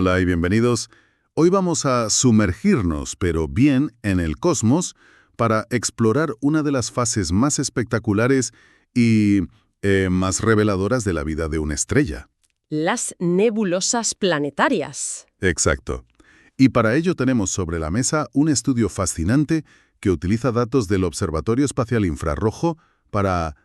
Hola y bienvenidos. Hoy vamos a sumergirnos, pero bien, en el cosmos para explorar una de las fases más espectaculares y más reveladoras de la vida de una estrella. Las nebulosas planetarias. Exacto. Y para ello tenemos sobre la mesa un estudio fascinante que utiliza datos del Observatorio Espacial Infrarrojo para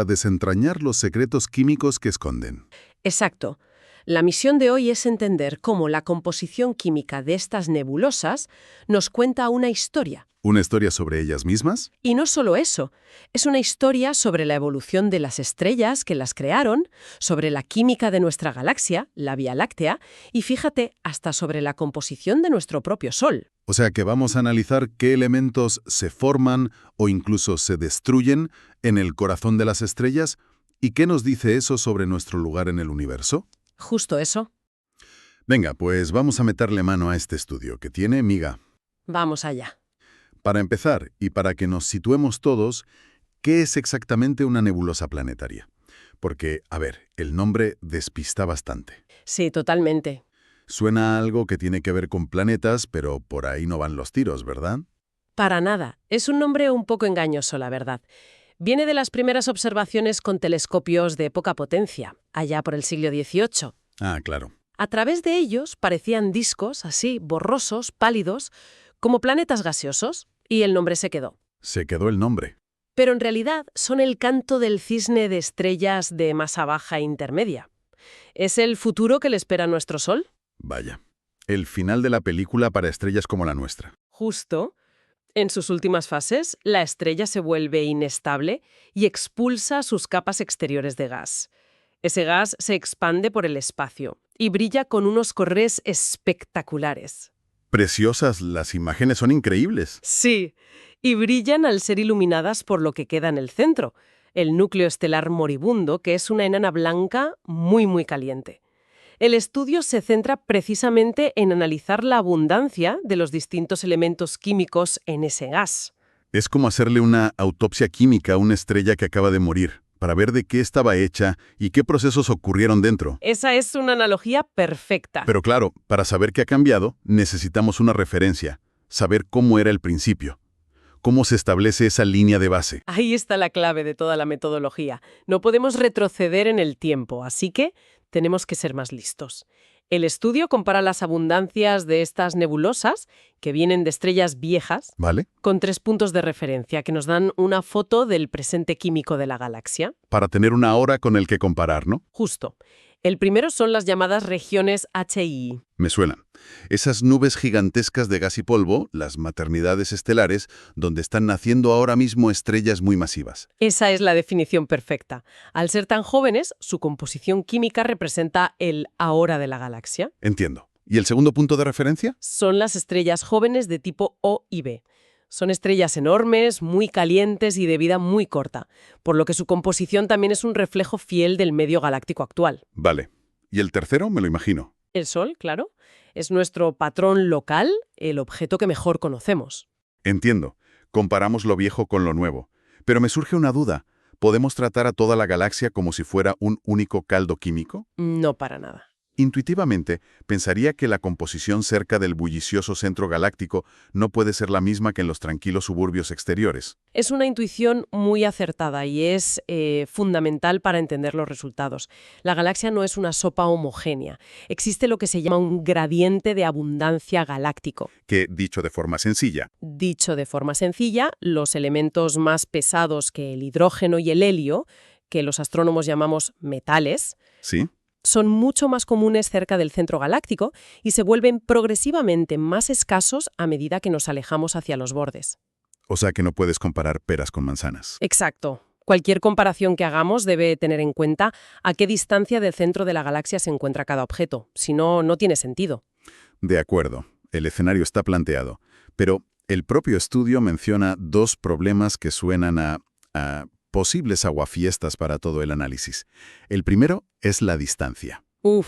desentrañar los secretos químicos que esconden. Exacto. La misión de hoy es entender cómo la composición química de estas nebulosas nos cuenta una historia. ¿Una historia sobre ellas mismas? Y no solo eso, es una historia sobre la evolución de las estrellas que las crearon, sobre la química de nuestra galaxia, la Vía Láctea, y fíjate, hasta sobre la composición de nuestro propio Sol. O sea que vamos a analizar qué elementos se forman o incluso se destruyen en el corazón de las estrellas y qué nos dice eso sobre nuestro lugar en el universo. Justo eso. Venga, pues vamos a meterle mano a este estudio, que tiene miga. Vamos allá. Para empezar, y para que nos situemos todos, ¿qué es exactamente una nebulosa planetaria? Porque, el nombre despista bastante. Sí, totalmente. Suena a algo que tiene que ver con planetas, pero por ahí no van los tiros, ¿verdad? Para nada. Es un nombre un poco engañoso, la verdad. Viene de las primeras observaciones con telescopios de poca potencia, allá por el siglo XVIII. Ah, claro. A través de ellos parecían discos, así, borrosos, pálidos, como planetas gaseosos, y el nombre se quedó. Se quedó el nombre. Pero en realidad son el canto del cisne de estrellas de masa baja e intermedia. ¿Es el futuro que le espera a nuestro Sol? Vaya. El final de la película para estrellas como la nuestra. Justo. En sus últimas fases, la estrella se vuelve inestable y expulsa sus capas exteriores de gas. Ese gas se expande por el espacio y brilla con unos colores espectaculares. Preciosas, las imágenes son increíbles. Sí, y brillan al ser iluminadas por lo que queda en el centro, el núcleo estelar moribundo, que es una enana blanca muy caliente. El estudio se centra precisamente en analizar la abundancia de los distintos elementos químicos en ese gas. Es como hacerle una autopsia química a una estrella que acaba de morir, para ver de qué estaba hecha y qué procesos ocurrieron dentro. Esa es una analogía perfecta. Pero claro, para saber qué ha cambiado, necesitamos una referencia, saber cómo era el principio, cómo se establece esa línea de base. Ahí está la clave de toda la metodología. No podemos retroceder en el tiempo, así que tenemos que ser más listos. El estudio compara las abundancias de estas nebulosas, que vienen de estrellas viejas, ¿Vale? con 3 puntos de referencia que nos dan una foto del presente químico de la galaxia. Para tener una hora con el que comparar, ¿no? Justo. El primero son las llamadas regiones HII. Me suenan. Esas nubes gigantescas de gas y polvo, las maternidades estelares, donde están naciendo ahora mismo estrellas muy masivas. Esa es la definición perfecta. Al ser tan jóvenes, su composición química representa el ahora de la galaxia. Entiendo. ¿Y el segundo punto de referencia? Son las estrellas jóvenes de tipo O y B. Son estrellas enormes, muy calientes y de vida muy corta, por lo que su composición también es un reflejo fiel del medio galáctico actual. Vale. ¿Y el tercero? Me lo imagino. El Sol, claro, es nuestro patrón local, el objeto que mejor conocemos. Entiendo. Comparamos lo viejo con lo nuevo. Pero me surge una duda. ¿Podemos tratar a toda la galaxia como si fuera un único caldo químico? No para nada. Intuitivamente, pensaría que la composición cerca del bullicioso centro galáctico no puede ser la misma que en los tranquilos suburbios exteriores. Es una intuición muy acertada y es fundamental para entender los resultados. La galaxia no es una sopa homogénea. Existe lo que se llama un gradiente de abundancia galáctico. Que, dicho de forma sencilla, Dicho de forma sencilla, los elementos más pesados que el hidrógeno y el helio, que los astrónomos llamamos metales, ¿sí? son mucho más comunes cerca del centro galáctico y se vuelven progresivamente más escasos a medida que nos alejamos hacia los bordes. O sea que no puedes comparar peras con manzanas. Exacto. Cualquier comparación que hagamos debe tener en cuenta a qué distancia del centro de la galaxia se encuentra cada objeto. Si no, no tiene sentido. De acuerdo, el escenario está planteado. Pero el propio estudio menciona dos problemas que suenan a posibles aguafiestas para todo el análisis. El primero es la distancia.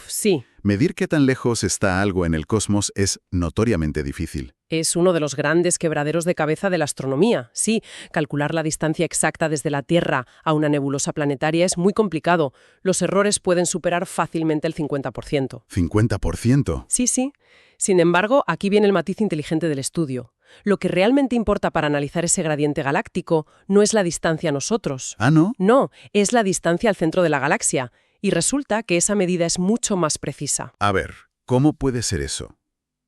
Sí. Medir qué tan lejos está algo en el cosmos es notoriamente difícil. Es uno de los grandes quebraderos de cabeza de la astronomía. Sí, calcular la distancia exacta desde la Tierra a una nebulosa planetaria es muy complicado. Los errores pueden superar fácilmente el 50%. ¿50%? Sí, sí. Sin embargo, aquí viene el matiz inteligente del estudio. Lo que realmente importa para analizar ese gradiente galáctico no es la distancia a nosotros. ¿Ah, no? No, es la distancia al centro de la galaxia. Y resulta que esa medida es mucho más precisa. A ver, ¿cómo puede ser eso?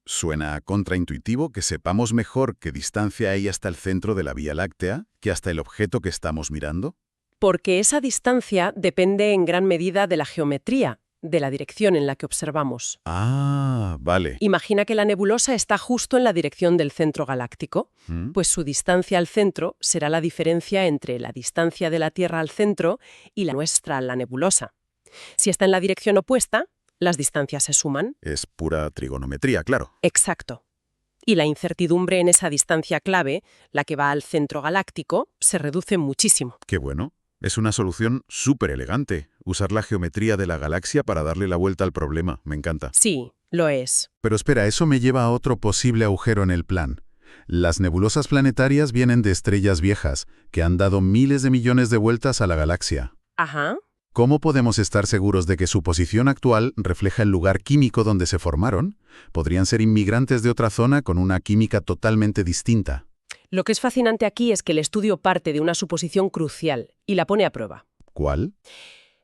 Suena contraintuitivo que sepamos mejor qué distancia hay hasta el centro de la Vía Láctea que hasta el objeto que estamos mirando. Porque esa distancia depende en gran medida de la geometría, de la dirección en la que observamos. Ah, vale. Imagina que la nebulosa está justo en la dirección del centro galáctico, ¿Mm? pues su distancia al centro será la diferencia entre la distancia de la Tierra al centro y la nuestra a la nebulosa. Si está en la dirección opuesta, las distancias se suman. Es pura trigonometría, claro. Exacto. Y la incertidumbre en esa distancia clave, la que va al centro galáctico, se reduce muchísimo. Qué bueno. Es una solución súper elegante. Usar la geometría de la galaxia para darle la vuelta al problema. Me encanta. Sí, lo es. Pero espera, eso me lleva a otro posible agujero en el plan. Las nebulosas planetarias vienen de estrellas viejas, que han dado miles de millones de vueltas a la galaxia. Ajá. ¿Cómo podemos estar seguros de que su posición actual refleja el lugar químico donde se formaron? Podrían ser inmigrantes de otra zona con una química totalmente distinta. Lo que es fascinante aquí es que el estudio parte de una suposición crucial y la pone a prueba. ¿Cuál?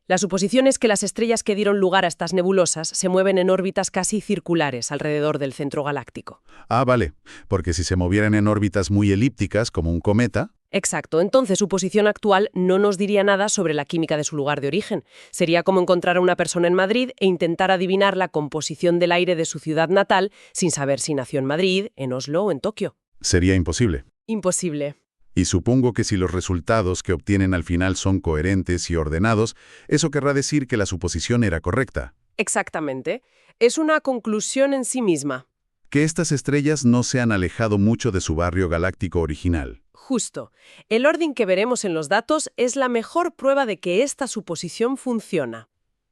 La suposición es que las estrellas que dieron lugar a estas nebulosas se mueven en órbitas casi circulares alrededor del centro galáctico. Ah, vale, porque si se movieran en órbitas muy elípticas, como un cometa... Exacto, entonces su posición actual no nos diría nada sobre la química de su lugar de origen. Sería como encontrar a una persona en Madrid e intentar adivinar la composición del aire de su ciudad natal sin saber si nació en Madrid, en Oslo o en Tokio. Sería imposible. Imposible. Y supongo que si los resultados que obtienen al final son coherentes y ordenados, eso querrá decir que la suposición era correcta. Exactamente. Es una conclusión en sí misma. Que estas estrellas no se han alejado mucho de su barrio galáctico original. Justo. El orden que veremos en los datos es la mejor prueba de que esta suposición funciona.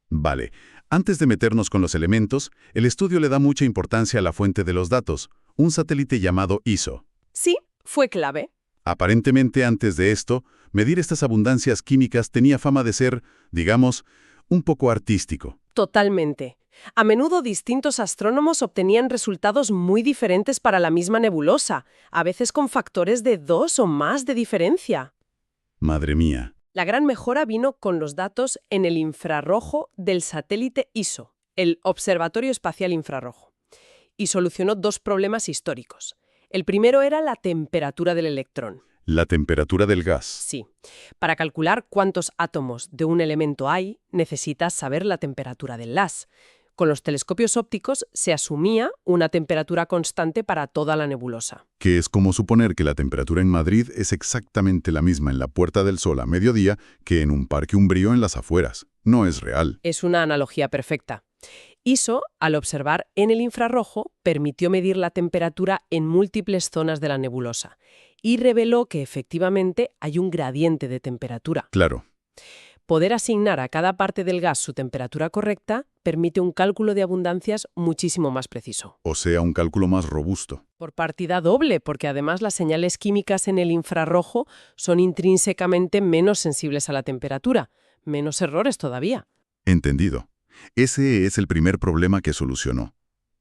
Vale. Antes de meternos con los elementos, el estudio le da mucha importancia a la fuente de los datos, un satélite llamado ISO. Sí, fue clave. Aparentemente, antes de esto, medir estas abundancias químicas tenía fama de ser, digamos, un poco artístico. Totalmente. A menudo distintos astrónomos obtenían resultados muy diferentes para la misma nebulosa, a veces con factores de 2 o más de diferencia. Madre mía. La gran mejora vino con los datos en el infrarrojo del satélite ISO, el Observatorio Espacial Infrarrojo, y solucionó dos problemas históricos. El primero era la temperatura del electrón. La temperatura del gas. Sí. Para calcular cuántos átomos de un elemento hay, necesitas saber la temperatura del gas. Con los telescopios ópticos se asumía una temperatura constante para toda la nebulosa. Que es como suponer que la temperatura en Madrid es exactamente la misma en la Puerta del Sol a mediodía que en un parque umbrío en las afueras. No es real. Es una analogía perfecta. ISO, al observar en el infrarrojo, permitió medir la temperatura en múltiples zonas de la nebulosa y reveló que efectivamente hay un gradiente de temperatura. Claro. Poder asignar a cada parte del gas su temperatura correcta permite un cálculo de abundancias muchísimo más preciso. O sea, un cálculo más robusto. Por partida doble, porque además las señales químicas en el infrarrojo son intrínsecamente menos sensibles a la temperatura. Menos errores todavía. Entendido. Ese es el primer problema que solucionó.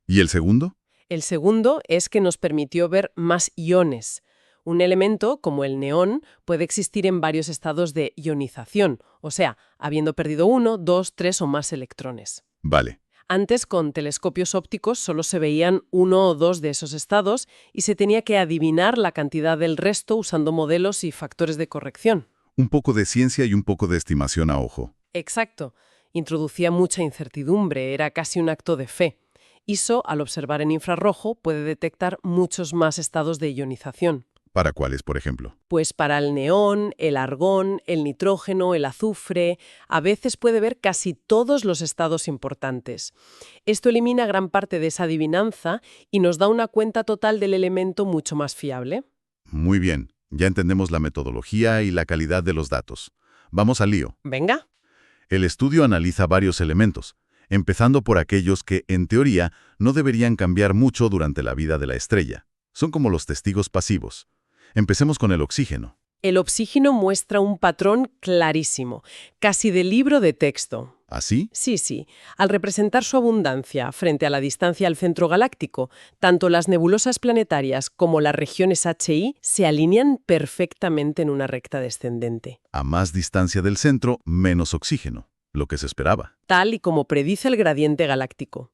¿Y el segundo? El segundo es que nos permitió ver más iones. Un elemento, como el neón, puede existir en varios estados de ionización, o sea, habiendo perdido 1, 2, 3 o más electrones. Vale. Antes, con telescopios ópticos, solo se veían 1 o 2 de esos estados y se tenía que adivinar la cantidad del resto usando modelos y factores de corrección. Un poco de ciencia y un poco de estimación a ojo. Exacto. Introducía mucha incertidumbre, era casi un acto de fe. ISO, al observar en infrarrojo, puede detectar muchos más estados de ionización. ¿Para cuáles, por ejemplo? Pues para el neón, el argón, el nitrógeno, el azufre, a veces puede ver casi todos los estados importantes. Esto elimina gran parte de esa adivinanza y nos da una cuenta total del elemento mucho más fiable. Muy bien, ya entendemos la metodología y la calidad de los datos. Vamos al lío. Venga. El estudio analiza varios elementos, empezando por aquellos que, en teoría, no deberían cambiar mucho durante la vida de la estrella. son como los testigos pasivos. Empecemos con el oxígeno. El oxígeno muestra un patrón clarísimo, casi de libro de texto. ¿Así? Sí, sí. Al representar su abundancia frente a la distancia al centro galáctico, tanto las nebulosas planetarias como las regiones HI se alinean perfectamente en una recta descendente. A más distancia del centro, menos oxígeno, lo que se esperaba. Tal y como predice el gradiente galáctico.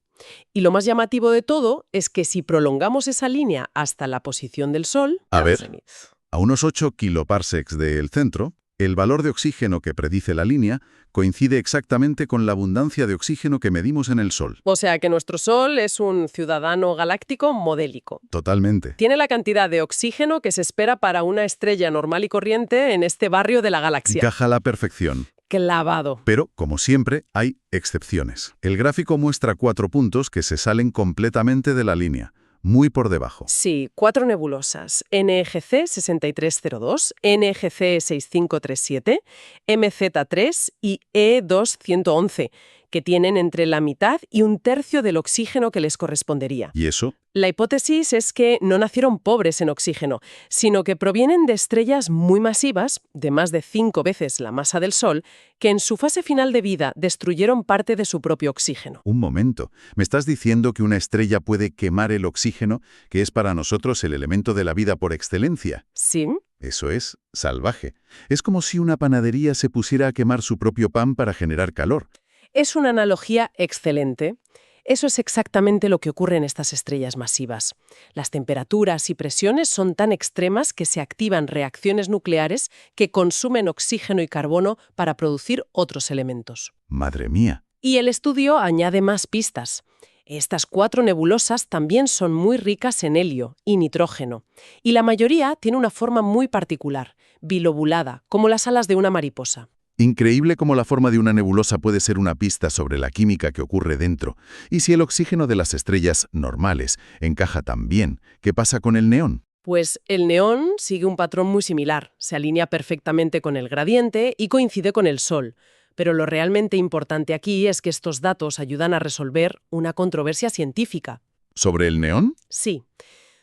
Y lo más llamativo de todo es que si prolongamos esa línea hasta la posición del Sol... A ver, a unos 8 kiloparsecs del centro, el valor de oxígeno que predice la línea coincide exactamente con la abundancia de oxígeno que medimos en el Sol. O sea que nuestro Sol es un ciudadano galáctico modélico. Totalmente. Tiene la cantidad de oxígeno que se espera para una estrella normal y corriente en este barrio de la galaxia. Encaja a la perfección. Clavado. Pero, como siempre, hay excepciones. El gráfico muestra 4 puntos que se salen completamente de la línea, muy por debajo. Sí, 4 nebulosas, NGC 6302, NGC 6537, MZ3 y E2111, que tienen entre la mitad y un tercio del oxígeno que les correspondería. ¿Y eso? La hipótesis es que no nacieron pobres en oxígeno, sino que provienen de estrellas muy masivas, de más de 5 veces la masa del Sol, que en su fase final de vida destruyeron parte de su propio oxígeno. Un momento. ¿Me estás diciendo que una estrella puede quemar el oxígeno, que es para nosotros el elemento de la vida por excelencia? Sí. Eso es salvaje. Es como si una panadería se pusiera a quemar su propio pan para generar calor. Es una analogía excelente. Eso es exactamente lo que ocurre en estas estrellas masivas. Las temperaturas y presiones son tan extremas que se activan reacciones nucleares que consumen oxígeno y carbono para producir otros elementos. ¡Madre mía! Y el estudio añade más pistas. Estas 4 nebulosas también son muy ricas en helio y nitrógeno, y la mayoría tiene una forma muy particular, bilobulada, como las alas de una mariposa. Increíble cómo la forma de una nebulosa puede ser una pista sobre la química que ocurre dentro. Y si el oxígeno de las estrellas normales encaja tan bien, ¿qué pasa con el neón? Pues el neón sigue un patrón muy similar, se alinea perfectamente con el gradiente y coincide con el Sol. Pero lo realmente importante aquí es que estos datos ayudan a resolver una controversia científica. ¿Sobre el neón? Sí.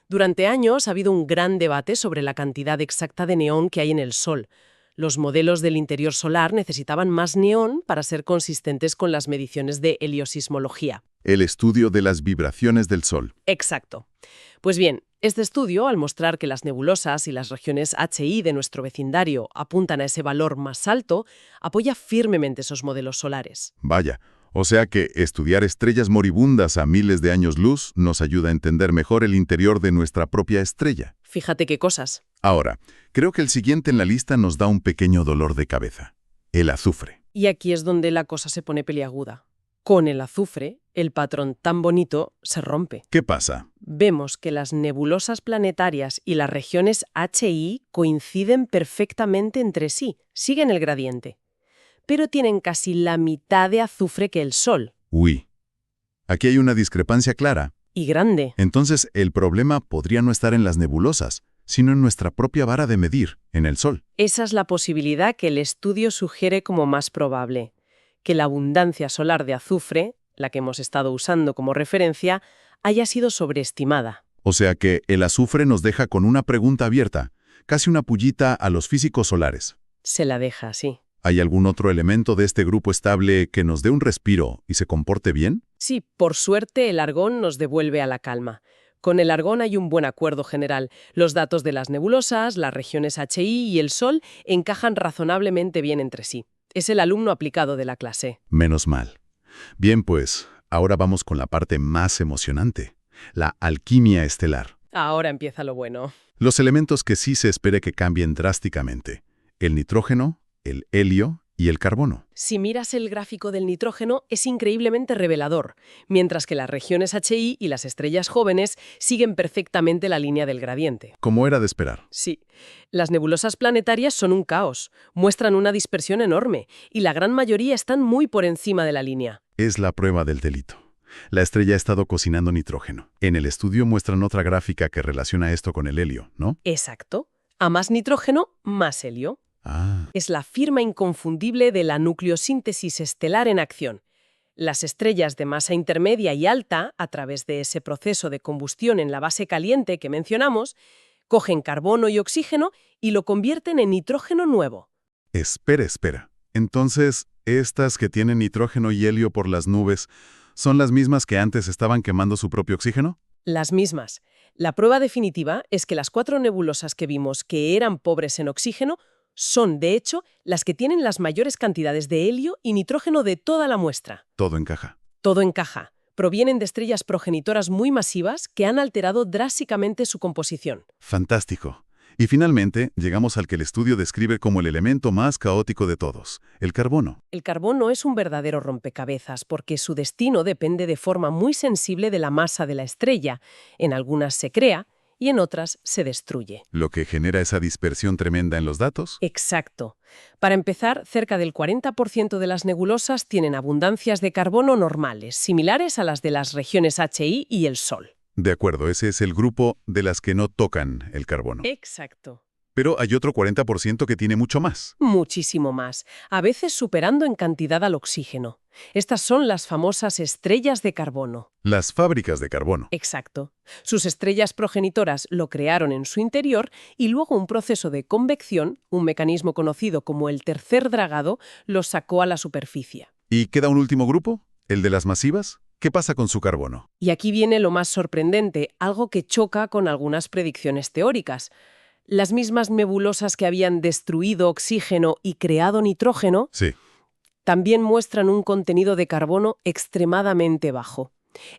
Durante años ha habido un gran debate sobre la cantidad exacta de neón que hay en el Sol. Los modelos del interior solar necesitaban más neón para ser consistentes con las mediciones de heliosismología. El estudio de las vibraciones del Sol. Exacto. Pues bien, este estudio, al mostrar que las nebulosas y las regiones HI de nuestro vecindario apuntan a ese valor más alto, apoya firmemente esos modelos solares. Vaya, o sea que estudiar estrellas moribundas a miles de años luz nos ayuda a entender mejor el interior de nuestra propia estrella. Fíjate qué cosas. Ahora, creo que el siguiente en la lista nos da un pequeño dolor de cabeza. El azufre. Y aquí es donde la cosa se pone peliaguda. Con el azufre, el patrón tan bonito se rompe. ¿Qué pasa? Vemos que las nebulosas planetarias y las regiones HI coinciden perfectamente entre sí, siguen el gradiente, pero tienen casi la mitad de azufre que el Sol. Uy, aquí hay una discrepancia clara. Y grande. Entonces, el problema podría no estar en las nebulosas, sino en nuestra propia vara de medir, en el Sol. Esa es la posibilidad que el estudio sugiere como más probable, que la abundancia solar de azufre, la que hemos estado usando como referencia, haya sido sobreestimada. O sea que el azufre nos deja con una pregunta abierta, casi una pullita a los físicos solares. Se la deja así. ¿Hay algún otro elemento de este grupo estable que nos dé un respiro y se comporte bien? Sí, por suerte el argón nos devuelve a la calma. Con el argón hay un buen acuerdo general. Los datos de las nebulosas, las regiones HI y el Sol encajan razonablemente bien entre sí. Es el alumno aplicado de la clase. Menos mal. Bien, pues, ahora vamos con la parte más emocionante, la alquimia estelar. Ahora empieza lo bueno. Los elementos que sí se espere que cambien drásticamente. El nitrógeno, el helio y el carbono. Si miras el gráfico del nitrógeno, es increíblemente revelador, mientras que las regiones HI y las estrellas jóvenes siguen perfectamente la línea del gradiente. Como era de esperar. Sí, las nebulosas planetarias son un caos, muestran una dispersión enorme, y la gran mayoría están muy por encima de la línea. Es la prueba del delito. La estrella ha estado cocinando nitrógeno. En el estudio muestran otra gráfica que relaciona esto con el helio, ¿no? Exacto. A más nitrógeno, más helio. Ah. Es la firma inconfundible de la nucleosíntesis estelar en acción. Las estrellas de masa intermedia y alta, a través de ese proceso de combustión en la base caliente que mencionamos, cogen carbono y oxígeno y lo convierten en nitrógeno nuevo. Espera. Entonces, estas que tienen nitrógeno y helio por las nubes, ¿son las mismas que antes estaban quemando su propio oxígeno? Las mismas. La prueba definitiva es que las 4 nebulosas que vimos que eran pobres en oxígeno son, de hecho, las que tienen las mayores cantidades de helio y nitrógeno de toda la muestra. Todo encaja. Todo encaja. Provienen de estrellas progenitoras muy masivas que han alterado drásticamente su composición. Fantástico. Y finalmente, llegamos al que el estudio describe como el elemento más caótico de todos, el carbono. El carbono es un verdadero rompecabezas porque su destino depende de forma muy sensible de la masa de la estrella. En algunas se crea y en otras se destruye. Lo que genera esa dispersión tremenda en los datos. Exacto. Para empezar, cerca del 40% de las nebulosas tienen abundancias de carbono normales, similares a las de las regiones HI y el Sol. De acuerdo, ese es el grupo de las que no tocan el carbono. Exacto. Pero hay otro 40% que tiene mucho más. Muchísimo más, a veces superando en cantidad al oxígeno. Estas son las famosas estrellas de carbono. Las fábricas de carbono. Exacto. Sus estrellas progenitoras lo crearon en su interior y luego un proceso de convección, un mecanismo conocido como el tercer dragado, los sacó a la superficie. ¿Y queda un último grupo? ¿El de las masivas? ¿Qué pasa con su carbono? Y aquí viene lo más sorprendente, algo que choca con algunas predicciones teóricas. Las mismas nebulosas que habían destruido oxígeno y creado nitrógeno, Sí. también muestran un contenido de carbono extremadamente bajo.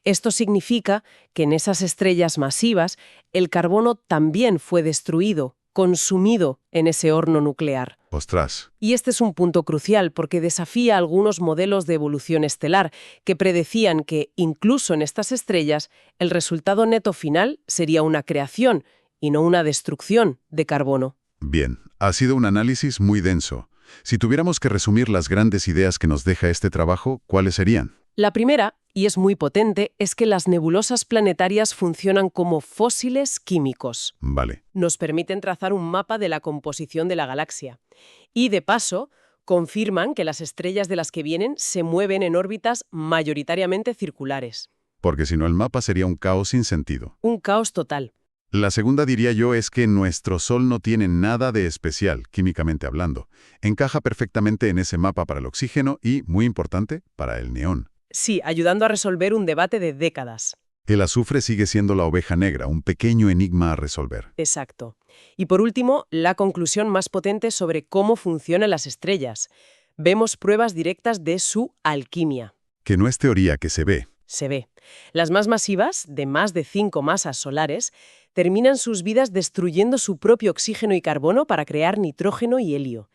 Esto significa que en esas estrellas masivas el carbono también fue destruido, consumido en ese horno nuclear. Ostras. Y este es un punto crucial porque desafía algunos modelos de evolución estelar que predecían que, incluso en estas estrellas, el resultado neto final sería una creación y no una destrucción de carbono. Bien, ha sido un análisis muy denso. Si tuviéramos que resumir las grandes ideas que nos deja este trabajo, ¿cuáles serían? La primera, y es muy potente, es que las nebulosas planetarias funcionan como fósiles químicos. Vale. Nos permiten trazar un mapa de la composición de la galaxia. Y, de paso, confirman que las estrellas de las que vienen se mueven en órbitas mayoritariamente circulares. Porque si no, el mapa sería un caos sin sentido. Un caos total. La segunda, diría yo, es que nuestro Sol no tiene nada de especial, químicamente hablando. Encaja perfectamente en ese mapa para el oxígeno y, muy importante, para el neón. Sí, ayudando a resolver un debate de décadas. El azufre sigue siendo la oveja negra, un pequeño enigma a resolver. Exacto. Y por último, la conclusión más potente sobre cómo funcionan las estrellas. Vemos pruebas directas de su alquimia. Que no es teoría, que se ve. Se ve. Las más masivas, de más de 5 masas solares, terminan sus vidas destruyendo su propio oxígeno y carbono para crear nitrógeno y helio.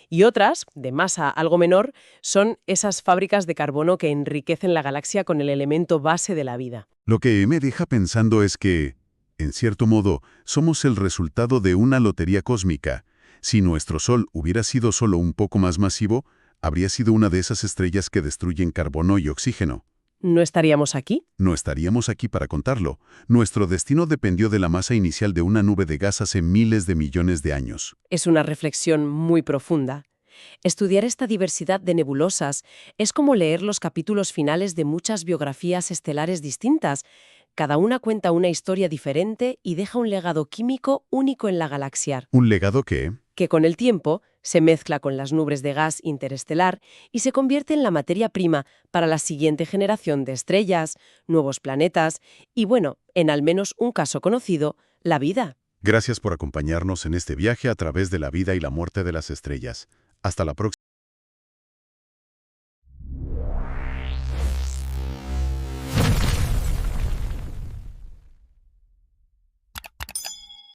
Y otras, de masa algo menor, son esas fábricas de carbono que enriquecen la galaxia con el elemento base de la vida. Lo que me deja pensando es que, en cierto modo, somos el resultado de una lotería cósmica. Si nuestro Sol hubiera sido solo un poco más masivo, habría sido una de esas estrellas que destruyen carbono y oxígeno. ¿No estaríamos aquí? No estaríamos aquí para contarlo. Nuestro destino dependió de la masa inicial de una nube de gas hace miles de millones de años. Es una reflexión muy profunda. Estudiar esta diversidad de nebulosas es como leer los capítulos finales de muchas biografías estelares distintas. Cada una cuenta una historia diferente y deja un legado químico único en la galaxia, ¿Un legado que? que con el tiempo se mezcla con las nubes de gas interestelar y se convierte en la materia prima para la siguiente generación de estrellas, nuevos planetas y, bueno, en al menos un caso conocido, la vida. Gracias por acompañarnos en este viaje a través de la vida y la muerte de las estrellas. Hasta la próxima.